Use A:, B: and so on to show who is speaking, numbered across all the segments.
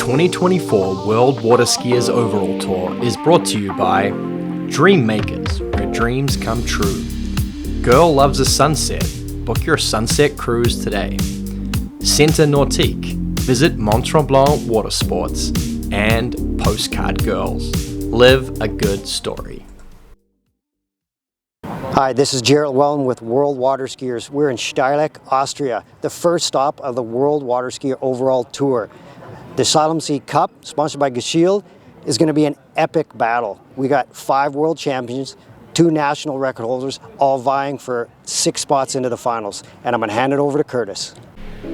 A: 2024 WorldWaterSkiers Overall Tour is brought to you by Dream Makers, where dreams come true. Girl loves a sunset. Book your sunset cruise today. Centre Nautique. Visit Mont Tremblant Water Sports. And Postcard Girls. Live a good story.
B: Hi, this is Gerald Wellen with WorldWaterSkiers. We're in Steileck, Austria, the first stop of the WorldWaterSkier Overall Tour. The Salmsee Cup, sponsored by Geschiel, is going to be an epic battle. We got 5 world champions, 2 national record holders, all vying for 6 spots into the finals. And I'm going to hand it over to Curtis.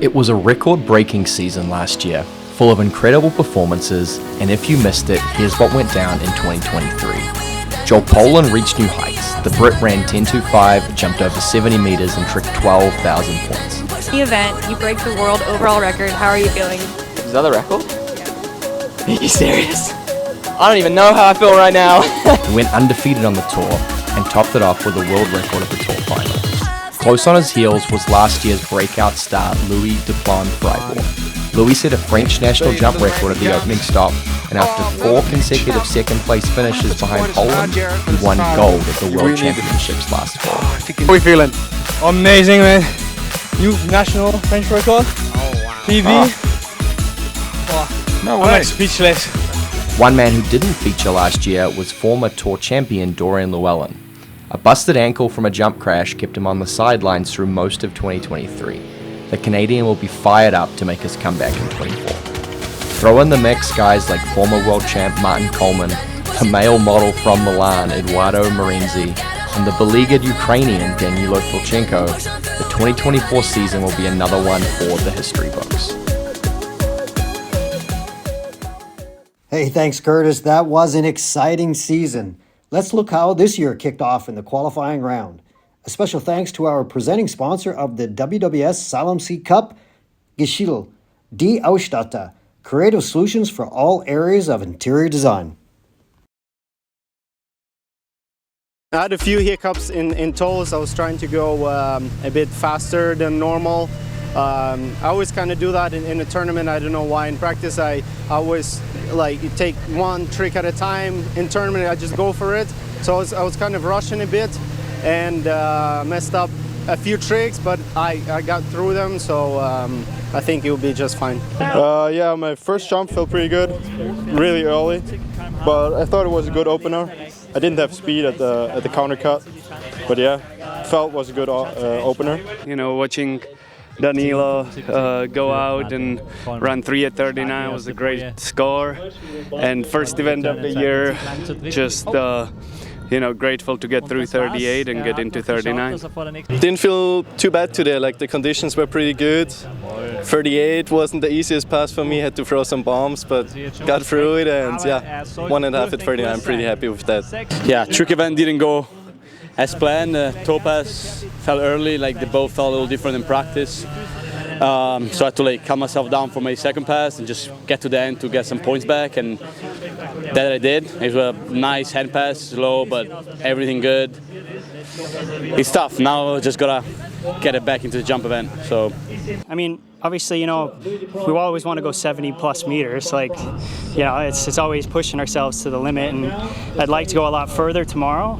A: It was a record-breaking season last year, full of incredible performances, and if you missed it, here's what went down in 2023. Joel Poland reached new heights. The Brit ran 10.25, jumped over 70 meters, and tricked 12,000 points.
C: The event, you break the world overall record. How are you feeling?
D: Is that the record? Yeah. Are you serious? I don't even know how I feel right now.
A: He went undefeated on the tour and topped it off with a world record at the tour final. Close on his heels was last year's breakout star Louis Duplan-Fribourg. Louis set a French national jump record at the opening stop, and after 4 consecutive second-place finishes behind Poland, he won gold at the World Championships last fall.
E: How are we feeling? Amazing, man. New national French record. Oh, wow. PB. No way. I'm like speechless.
A: One man who didn't feature last year was former tour champion Dorian Llewellyn. A busted ankle from a jump crash kept him on the sidelines through most of 2023. The Canadian will be fired up to make his comeback in 24. Throw in the mix guys like former world champ Martin Coleman, the male model from Milan Eduardo Marenzi, and the beleaguered Ukrainian Danilo Filchenko. The 2024 season will be another one for the history books.
B: Hey, thanks, Curtis. That was an exciting season. Let's look how this year kicked off in the qualifying round. A special thanks to our presenting sponsor of the WWS Salmsee Cup, Geschiel, Die Ausstatter, creative solutions for all areas of interior design.
F: I had a few hiccups in tolls. I was trying to go a bit faster than normal. I always kind of do that in a tournament. I don't know why. In practice, I always take one trick at a time. In tournament, I just go for it. So I was kind of rushing a bit and messed up a few tricks, but I got through them. So I think it will be just fine.
G: Yeah, my first jump felt pretty good, really early, but I thought it was a good opener. I didn't have speed at the counter cut, but yeah, felt was a good opener.
H: You know, watching Danilo go out and run 3 at 39 was a great score, and first event of the year, just grateful to get through 38 and get into 39.
G: Didn't feel too bad today, like the conditions were pretty good. 38 wasn't the easiest pass for me, had to throw some bombs, but got through it, and yeah, 1.5 at 39, I'm pretty happy with that.
I: Yeah, trick event didn't go as planned. Toe pass fell early, like they both felt a little different in practice. So I had to calm myself down for my second pass and just get to the end to get some points back, and that I did. It was a nice hand pass, slow, but everything good. It's tough. Now just gotta get it back into the jump event. So,
J: I mean, obviously, we always want to go 70 plus meters. It's always pushing ourselves to the limit, and I'd like to go a lot further tomorrow.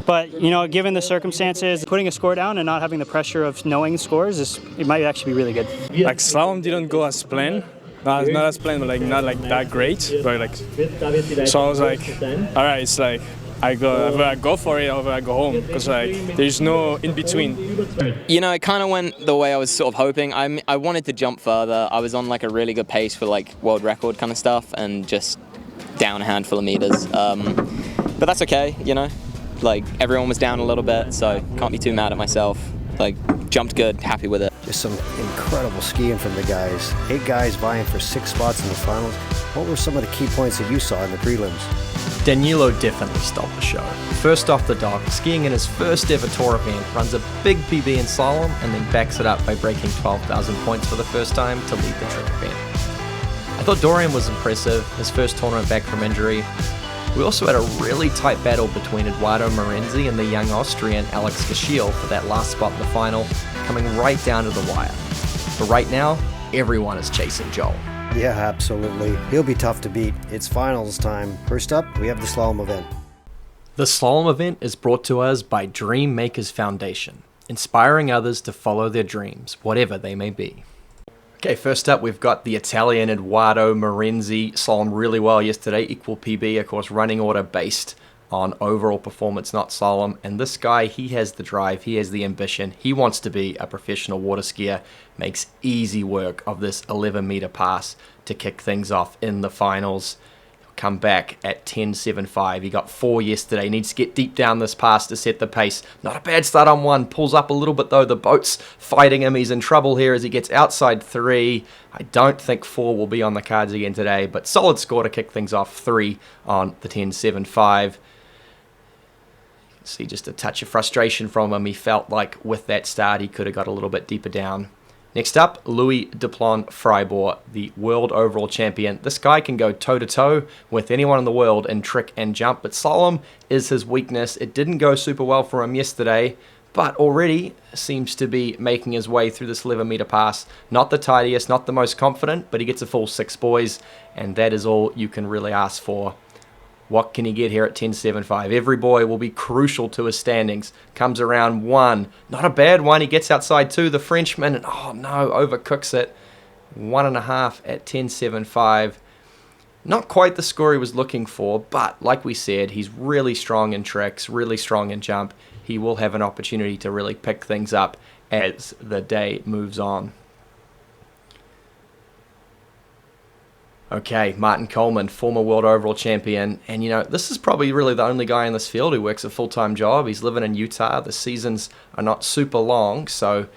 J: But given the circumstances, putting a score down and not having the pressure of knowing scores it might actually be really good.
E: Like slalom didn't go as planned. Not as planned, but not that great. But so I was like, all right, it's like I go for it or I go home, because there's no in between.
D: It kind of went the way I was sort of hoping. I wanted to jump further. I was on a really good pace for world record kind of stuff, and just down a handful of meters. But that's okay, everyone was down a little bit, so can't be too mad at myself. Jumped good, happy with it.
B: Just some incredible skiing from the guys. 8 guys vying for 6 spots in the finals. What were some of the key points that you saw in the prelims?
A: Danilo definitely stole the show. First off the dock, skiing in his first ever tour event, runs a big PB in slalom, and then backs it up by breaking 12,000 points for the first time to lead the trick event. I thought Dorian was impressive, his first tournament back from injury. We also had a really tight battle between Eduardo Marenzi and the young Austrian Alex Geschiel for that last spot in the final, coming right down to the wire. But right now, everyone is chasing Joel.
B: Yeah, absolutely. He'll be tough to beat. It's finals time. First up, we have the slalom event.
A: The slalom event is brought to us by Dream Makers Foundation, inspiring others to follow their dreams, whatever they may be. Okay, first up, we've got the Italian Edoardo Morenzi, slalom really well yesterday, equal PB, of course, running order based on overall performance, not slalom. And this guy, he has the drive, he has the ambition, he wants to be a professional water skier, makes easy work of this 11-meter pass to kick things off in the finals. Come back at 10.75. He got 4 yesterday. Needs to get deep down this pass to set the pace. Not a bad start on 1. Pulls up a little bit though. The boat's fighting him. He's in trouble here as he gets outside 3. I don't think 4 will be on the cards again today, but solid score to kick things off. 3 on the 10.75. You can see just a touch of frustration from him. He felt like with that start he could have got a little bit deeper down. Next up, Louis Duplon-Fribourg, the world overall champion. This guy can go toe-to-toe with anyone in the world in trick and jump, but slalom is his weakness. It didn't go super well for him yesterday, but already seems to be making his way through this 11-meter pass. Not the tidiest, not the most confident, but he gets a full 6 boys, and that is all you can really ask for. What can he get here at 10.75? Every boy will be crucial to his standings. Comes around 1. Not a bad one. He gets outside 2. The Frenchman, and oh no, overcooks it. 1.5 at 10.75. Not quite the score he was looking for, but like we said, he's really strong in tricks, really strong in jump. He will have an opportunity to really pick things up as the day moves on. Okay, Martin Coleman, former world overall champion, and you know, this is probably really the only guy in this field who works a full-time job. He's living in Utah. The seasons are not super long, so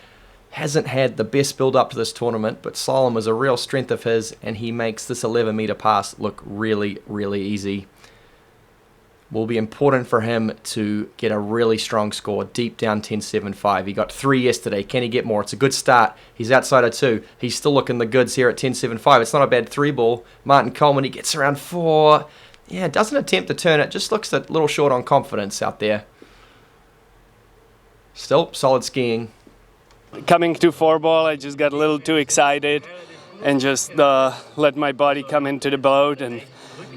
A: hasn't had the best build up to this tournament, but slalom is a real strength of his, and he makes this 11-meter pass look really, really easy. Will be important for him to get a really strong score, deep down 10.75. He got 3 yesterday. Can he get more? It's a good start. He's outside of 2. He's still looking the goods here at 10.75. It's not a bad 3 ball. Martin Coleman, he gets around 4. Yeah, doesn't attempt to turn it. Just looks a little short on confidence out there. Still, solid skiing.
H: Coming to 4 ball, I just got a little too excited and just let my body come into the boat and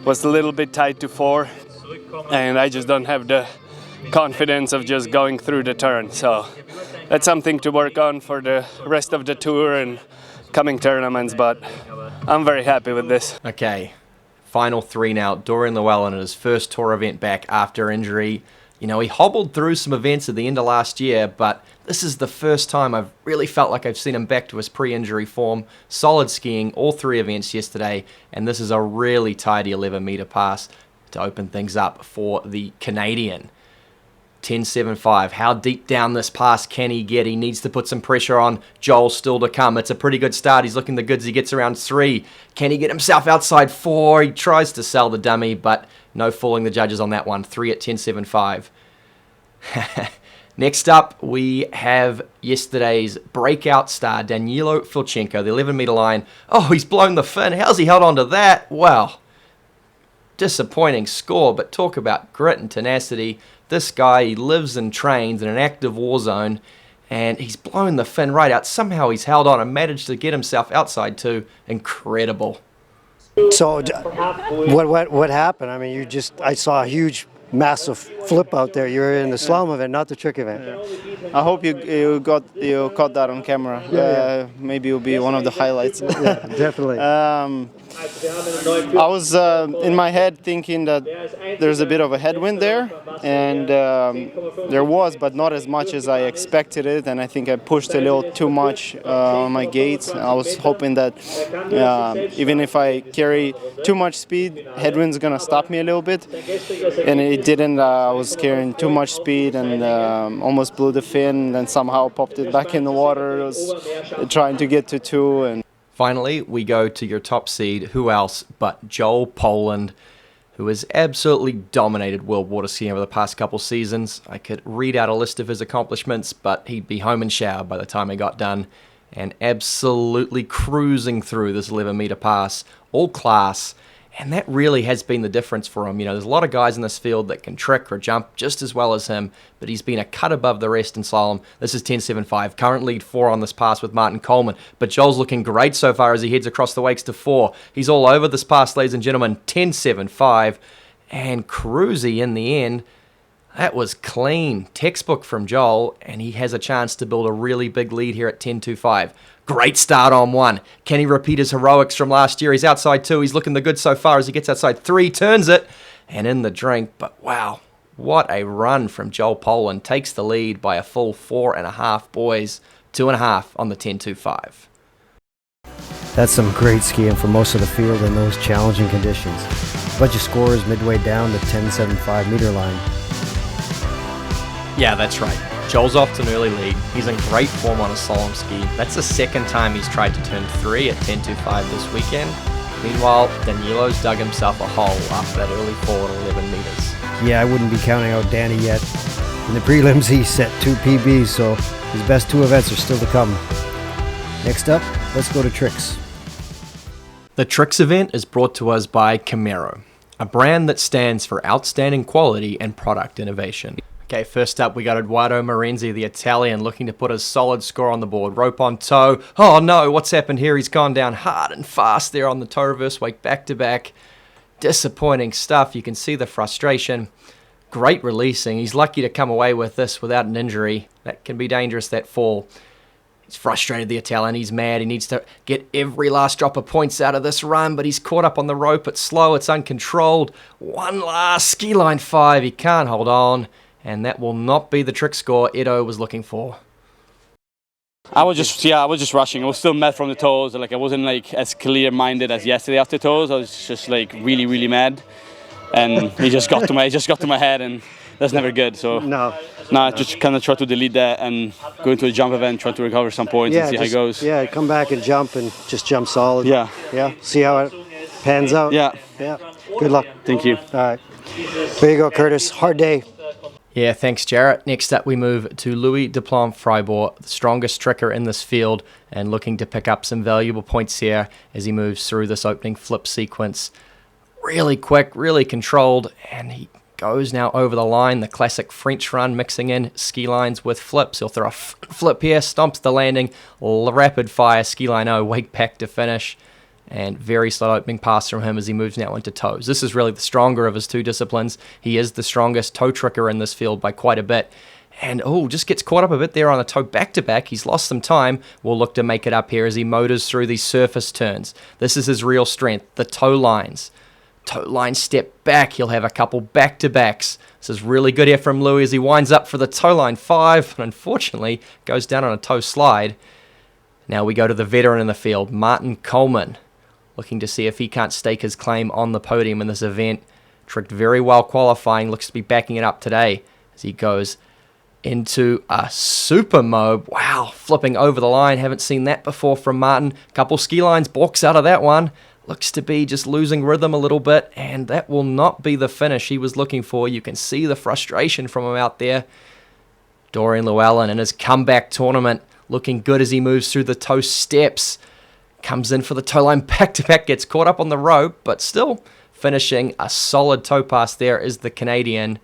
H: was a little bit tight to 4. And I just don't have the confidence of just going through the turn. So that's something to work on for the rest of the tour and coming tournaments, but I'm very happy with this.
A: Okay, final 3 now. Dorian Llewellyn at his first tour event back after injury. You know, he hobbled through some events at the end of last year, but this is the first time I've really felt like I've seen him back to his pre-injury form. Solid skiing, all 3 events yesterday, and this is a really tidy 11-meter pass to open things up for the Canadian. 10.75. How deep down this pass can he get? He needs to put some pressure on. Joel still to come. It's a pretty good start. He's looking the goods. He gets around 3. Can he get himself outside 4? He tries to sell the dummy, but no fooling the judges on that one. 3 at 10.75. Next up, we have yesterday's breakout star, Danilo Filchenko, the 11-meter line. Oh, he's blown the fin. How's he held on to that? Well, disappointing score, but talk about grit and tenacity. This guy, he lives and trains in an active war zone, and he's blown the fin right out. Somehow he's held on and managed to get himself outside too. Incredible.
B: So what happened? I mean, I saw a huge, massive flip out there. You were in the slalom event, not the trick event.
F: I hope you caught that on camera. Maybe it'll be one of the highlights.
B: Yeah, definitely.
F: I was in my head thinking that there's a bit of a headwind there, and there was, but not as much as I expected it, and I think I pushed a little too much on my gates. I was hoping that even if I carry too much speed, headwind's gonna stop me a little bit, and it didn't. I was carrying too much speed and almost blew the fin, then somehow popped it back in the water. I was trying to get to 2, and
A: finally, we go to your top seed. Who else but Joel Poland, who has absolutely dominated world water skiing over the past couple seasons. I could read out a list of his accomplishments, but he'd be home and showered by the time he got done, and absolutely cruising through this 11-meter pass, all class. And that really has been the difference for him. You know, there's a lot of guys in this field that can trick or jump just as well as him, but he's been a cut above the rest in slalom. This is 10.75. Current lead 4 on this pass with Martin Coleman. But Joel's looking great so far as he heads across the wakes to 4. He's all over this pass, ladies and gentlemen. 10.75. And cruisy in the end. That was clean. Textbook from Joel, and he has a chance to build a really big lead here at 10.25. Great start on 1. Can he repeat his heroics from last year? He's outside 2. He's looking the good so far as he gets outside 3, turns it, and in the drink. But wow, what a run from Joel Poland. Takes the lead by a full 4.5, boys. 2.5 on the 10.25.
B: That's some great skiing for most of the field in those challenging conditions. A bunch of scores midway down the 10.75 meter line.
A: Yeah, that's right. Joel's off to an early lead. He's in great form on a slalom ski. That's the second time he's tried to turn 3 at 10.25 this weekend. Meanwhile, Danilo's dug himself a hole after that early fall at 11 meters.
B: Yeah, I wouldn't be counting out Danny yet. In the prelims, he set 2 PBs, so his best 2 events are still to come. Next up, let's go to tricks.
A: The tricks event is brought to us by Camaro, a brand that stands for outstanding quality and product innovation. Okay, first up we got Edoardo Marenzi, the Italian, looking to put a solid score on the board. Rope on toe. Oh no, what's happened here? He's gone down hard and fast there on the toe reverse wake back to back. Disappointing stuff. You can see the frustration. Great releasing. He's lucky to come away with this without an injury. That can be dangerous, that fall. He's frustrated, the Italian. He's mad. He needs to get every last drop of points out of this run, but he's caught up on the rope. It's slow. It's uncontrolled. One last ski line 5. He can't hold on. And that will not be the trick score Edo was looking for.
I: I was just rushing. I was still mad from the toes. Like I wasn't like as clear-minded as yesterday after toes. I was just like really, really mad, and he just got to my head, and that's never good. So I just kind of try to delete that and go into a jump event, try to recover some points and see how it goes.
B: Yeah, come back and jump jump solid.
I: Yeah.
B: See how it pans out.
I: Yeah.
B: Good luck.
I: Thank you.
B: All right. There you go, Curtis. Hard day.
A: Yeah, thanks, Jarrett. Next up, we move to Louis Deplom-Fribourg, the strongest tricker in this field, and looking to pick up some valuable points here as he moves through this opening flip sequence. Really quick, really controlled, and he goes now over the line, the classic French run, mixing in ski lines with flips. He'll throw a flip here, stomps the landing, rapid fire, ski line 0, wake back to finish. And very slow opening pass from him as he moves now into toes. This is really the stronger of his 2 disciplines. He is the strongest toe tricker in this field by quite a bit. And just gets caught up a bit there on the toe back-to-back. He's lost some time. We'll look to make it up here as he motors through these surface turns. This is his real strength, the toe lines. Toe line step back. He'll have a couple back-to-backs. This is really good here from Louis as he winds up for the toe line 5, but unfortunately goes down on a toe slide. Now we go to the veteran in the field, Martin Coleman, looking to see if he can't stake his claim on the podium in this event. Tricked very well qualifying, looks to be backing it up today as he goes into a super mob. Wow, flipping over the line. Haven't seen that before from Martin. Couple ski lines, balks out of that one. Looks to be just losing rhythm a little bit, and that will not be the finish he was looking for. You can see the frustration from him out there. Dorian Llewellyn in his comeback tournament, looking good as he moves through the toe steps. Comes in for the toe line back-to-back, gets caught up on the rope, but still finishing a solid toe pass there is the Canadian.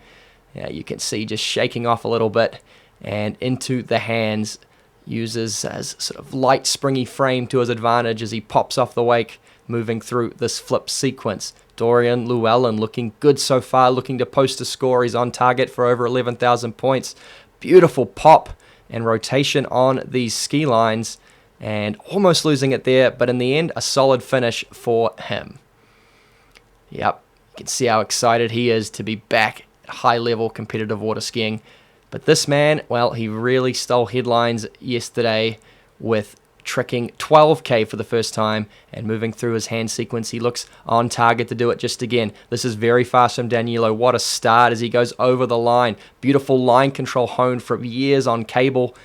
A: Yeah, you can see just shaking off a little bit and into the hands. Uses as sort of light springy frame to his advantage as he pops off the wake, moving through this flip sequence. Dorian Llewellyn looking good so far, looking to post a score. He's on target for over 11,000 points. Beautiful pop and rotation on these ski lines. And almost losing it there, but in the end, a solid finish for him. Yep, you can see how excited he is to be back at high-level competitive water skiing. But this man, well, he really stole headlines yesterday with tricking 12K for the first time and moving through his hand sequence. He looks on target to do it just again. This is very fast from Danilo. What a start as he goes over the line. Beautiful line control honed for years on cable.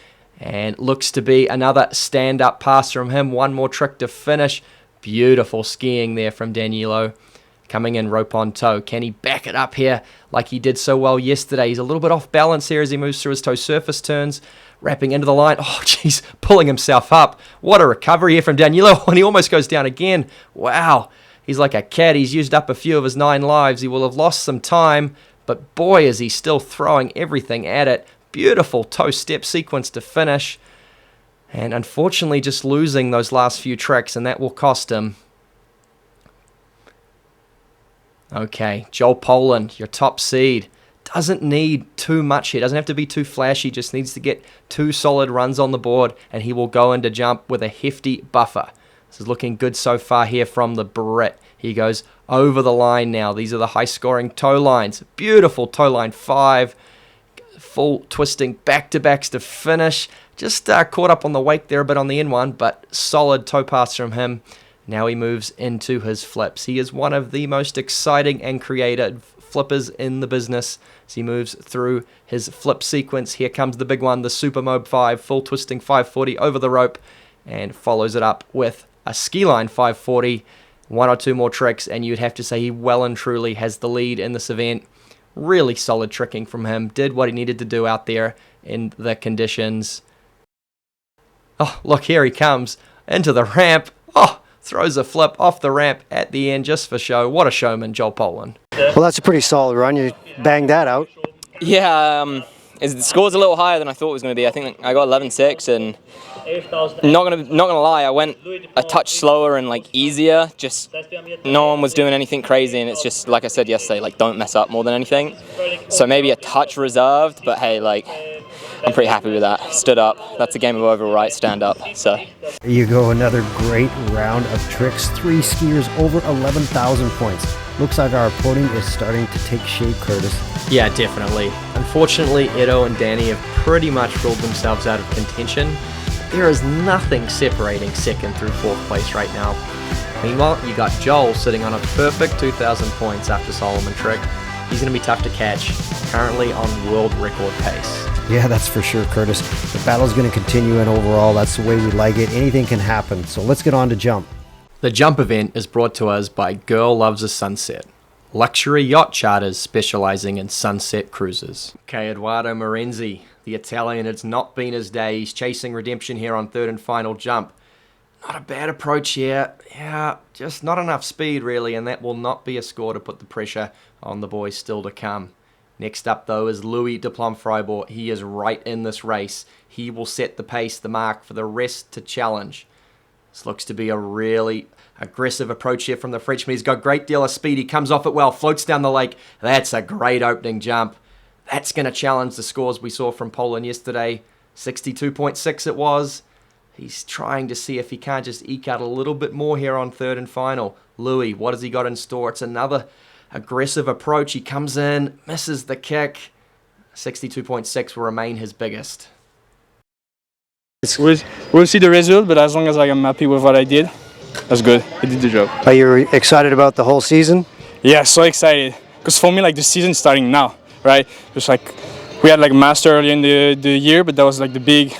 A: And looks to be another stand-up pass from him. One more trick to finish. Beautiful skiing there from Danilo. Coming in rope on toe. Can he back it up here like he did so well yesterday? He's a little bit off balance here as he moves through his toe surface turns. Wrapping into the line. Oh, jeez. Pulling himself up. What a recovery here from Danilo. And he almost goes down again. Wow. He's like a cat. He's used up a few of his 9 lives. He will have lost some time, but boy, is he still throwing everything at it. Beautiful toe step sequence to finish. And unfortunately just losing those last few tricks, and that will cost him. Okay, Joel Poland, your top seed. Doesn't need too much here. Doesn't have to be too flashy. Just needs to get 2 solid runs on the board, and he will go into jump with a hefty buffer. This is looking good so far here from the Brit. He goes over the line now. These are the high-scoring toe lines. Beautiful toe line 5. Full twisting back-to-backs to finish. Just caught up on the wake there a bit on the N1, but solid toe pass from him. Now he moves into his flips. He is one of the most exciting and creative flippers in the business. As he moves through his flip sequence, here comes the big one, the Super Mob 5, full twisting 540 over the rope, and follows it up with a ski line 540. 1 or 2 more tricks, and you'd have to say he well and truly has the lead in this event. Really solid tricking from him. Did what he needed to do out there in the conditions. Oh, look, here he comes into the ramp. Oh, throws a flip off the ramp at the end just for show. What a showman, Joel Poland.
B: Well, that's a pretty solid run. You banged that out.
D: Yeah, the score's a little higher than I thought it was going to be. I think I got 11.6, and not gonna lie, I went a touch slower and like easier. Just no one was doing anything crazy, and it's just like I said yesterday, like don't mess up more than anything. So maybe a touch reserved, but hey, like I'm pretty happy with that. Stood up. That's a game of overall, right? Stand up. So
B: There you go, another great round of tricks. 3 skiers over 11,000 points. Looks like our podium is starting to take shape, Curtis.
A: Yeah, definitely. Unfortunately, Edo and Danny have pretty much ruled themselves out of contention. There is nothing separating 2nd through 4th place right now. Meanwhile, you got Joel sitting on a perfect 2,000 points after Solomon trick. He's going to be tough to catch, currently on world record pace.
B: Yeah, that's for sure, Curtis. The battle's going to continue, and overall, that's the way we like it. Anything can happen, so let's get on to jump.
A: The jump event is brought to us by Girl Loves a Sunset, luxury yacht charters specializing in sunset cruises. Okay, Edoardo Morenzi, the Italian, it's not been his day. He's chasing redemption here on 3rd and final jump. Not a bad approach here. Yeah, just not enough speed really, and that will not be a score to put the pressure on the boys still to come. Next up though is Louis de Plum-Freiburg. He is right in this race. He will set the pace, the mark for the rest to challenge. This looks to be a really aggressive approach here from the Frenchman. He's got a great deal of speed. He comes off it well, floats down the lake. That's a great opening jump. That's going to challenge the scores we saw from Poland yesterday. 62.6 it was. He's trying to see if he can't just eke out a little bit more here on 3rd and final. Louis, what has he got in store? It's another aggressive approach. He comes in, misses the kick. 62.6 will remain his biggest.
E: We'll see the result, but as long as I am happy with what I did, that's good. I did the job.
B: Are you excited about the whole season?
E: Yeah, so excited. Because for me, like the season's starting now, right? Just like we had like master earlier in the year, but that was like the big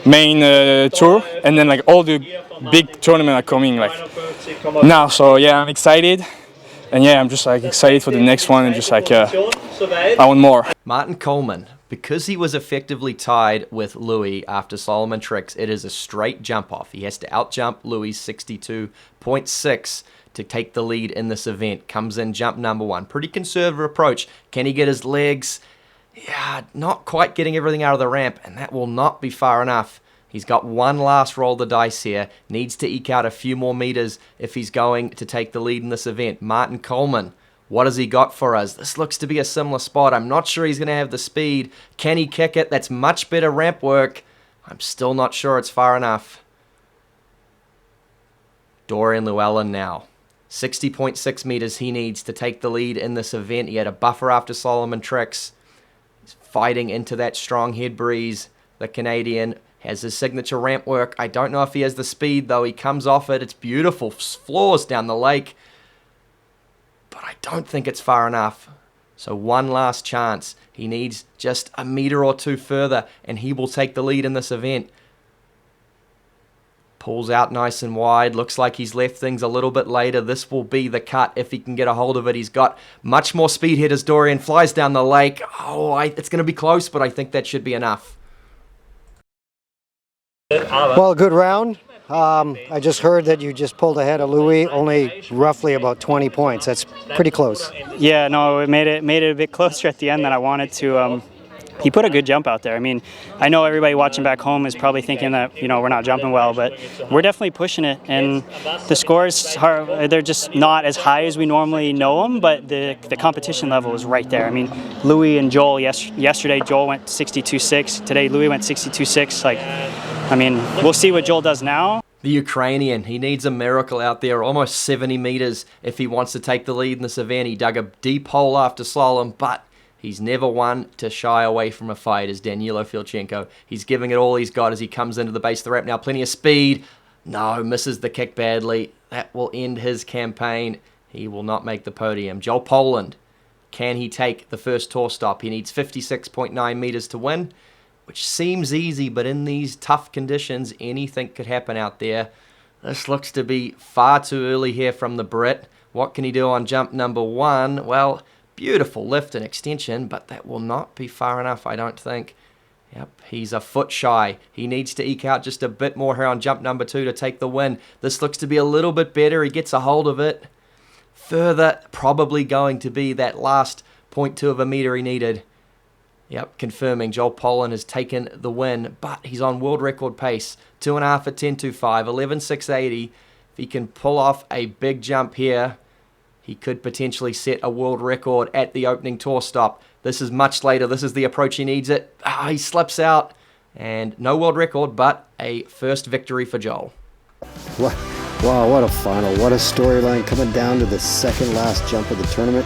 E: main tour, and then like all the big tournaments are coming like now. So yeah, I'm excited, and yeah, I'm just like excited for the next one, and just like I want more.
A: Martin Coleman, because he was effectively tied with Louis after Solomon tricks, it is a straight jump off. He has to outjump Louis 62.6 to take the lead in this event. Comes in jump number 1. Pretty conservative approach. Can he get his legs? Yeah, not quite getting everything out of the ramp, and that will not be far enough. He's got one last roll of the dice here. Needs to eke out a few more meters if he's going to take the lead in this event. Martin Coleman, what has he got for us? This looks to be a similar spot. I'm not sure he's going to have the speed. Can he kick it? That's much better ramp work. I'm still not sure it's far enough. Dorian Llewellyn now. 60.6 meters he needs to take the lead in this event. He had a buffer after Solomon tricks. He's fighting into that strong head breeze. The Canadian has his signature ramp work. I don't know if he has the speed, though. He comes off it. It's beautiful. Floors down the lake. But I don't think it's far enough. So one last chance. He needs just a meter or two further, and he will take the lead in this event. Pulls out nice and wide. Looks like he's left things a little bit later. This will be the cut if he can get a hold of it. He's got much more speed here as Dorian flies down the lake. Oh, it's going to be close, but I think that should be enough.
B: Well, good round. I just heard that you just pulled ahead of Louis, only roughly about 20 points. That's pretty close.
J: Yeah, no, it made it a bit closer at the end than I wanted to. He put a good jump out there. I mean, I know everybody watching back home is probably thinking that, you know, we're not jumping well, but we're definitely pushing it. And the scores, they're just not as high as we normally know them, but the competition level is right there. I mean, Louis and Joel, yesterday Joel went 62.6. Today Louis went 62.6. Like, I mean, we'll see what Joel does now.
A: The Ukrainian, he needs a miracle out there, almost 70 meters if he wants to take the lead in this event. He dug a deep hole after slalom, but he's never one to shy away from a fight as Danilo Filchenko. He's giving it all he's got as he comes into the base of the ramp now. Plenty of speed. No, misses the kick badly. That will end his campaign. He will not make the podium. Joel Poland, can he take the first tour stop? He needs 56.9 meters to win, which seems easy, but in these tough conditions, anything could happen out there. This looks to be far too early here from the Brit. What can he do on jump number 1? Well, beautiful lift and extension, but that will not be far enough, I don't think. Yep, he's a foot shy. He needs to eke out just a bit more here on jump number 2 to take the win. This looks to be a little bit better. He gets a hold of it. Further, probably going to be that last 0.2 of a meter he needed. Yep, confirming Joel Poland has taken the win, but he's on world record pace. 2.5 at 10.25, 11.680. If he can pull off a big jump here, he could potentially set a world record at the opening tour stop. This is much later. This is the approach he needs it. He slips out. And no world record, but a first victory for Joel.
B: Wow, what a final. What a storyline coming down to the second last jump of the tournament.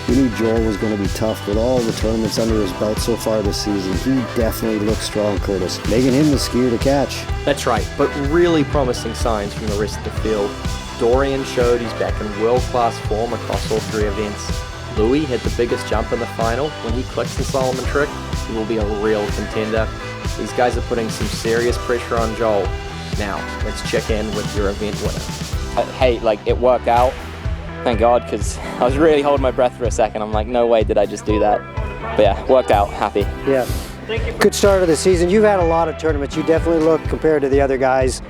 B: We knew Joel was going to be tough with all the tournaments under his belt so far this season. He definitely looks strong, Curtis, making him the skier to catch.
A: That's right, but really promising signs from the rest of the field. Dorian showed he's back in world-class form across all 3 events. Louis had the biggest jump in the final. When he clicks the Solomon trick, he will be a real contender. These guys are putting some serious pressure on Joel. Now, let's check in with your event winner.
D: Hey, like, it worked out. Thank God, because I was really holding my breath for a second. I'm like, no way did I just do that. But yeah, worked out, happy.
B: Yeah, good start of the season. You've had a lot of tournaments. You definitely look, compared to the other guys,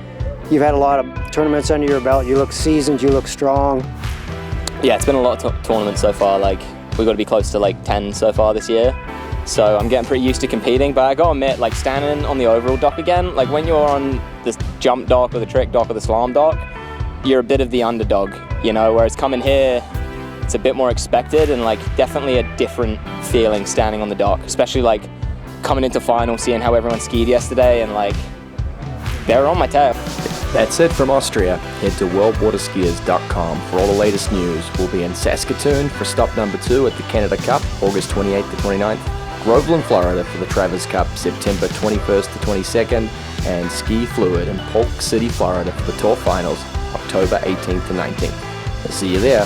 B: you've had a lot of tournaments under your belt. You look seasoned, you look strong.
D: Yeah, it's been a lot of tournaments so far. Like, we've got to be close to like 10 so far this year. So I'm getting pretty used to competing, but I gotta admit, like, standing on the overall dock again, like when you're on this jump dock or the trick dock or the slalom dock, you're a bit of the underdog, you know, whereas coming here, it's a bit more expected and like definitely a different feeling standing on the dock, especially like coming into final, seeing how everyone skied yesterday and like, they're on my tail.
A: That's it from Austria. Head to WorldWaterSkiers.com for all the latest news. We'll be in Saskatoon for stop number 2 at the Canada Cup, August 28th to 29th. Groveland, Florida for the Travers Cup, September 21st to 22nd. And Ski Fluid in Polk City, Florida for the Tour Finals, October 18th to 19th. I'll see you there.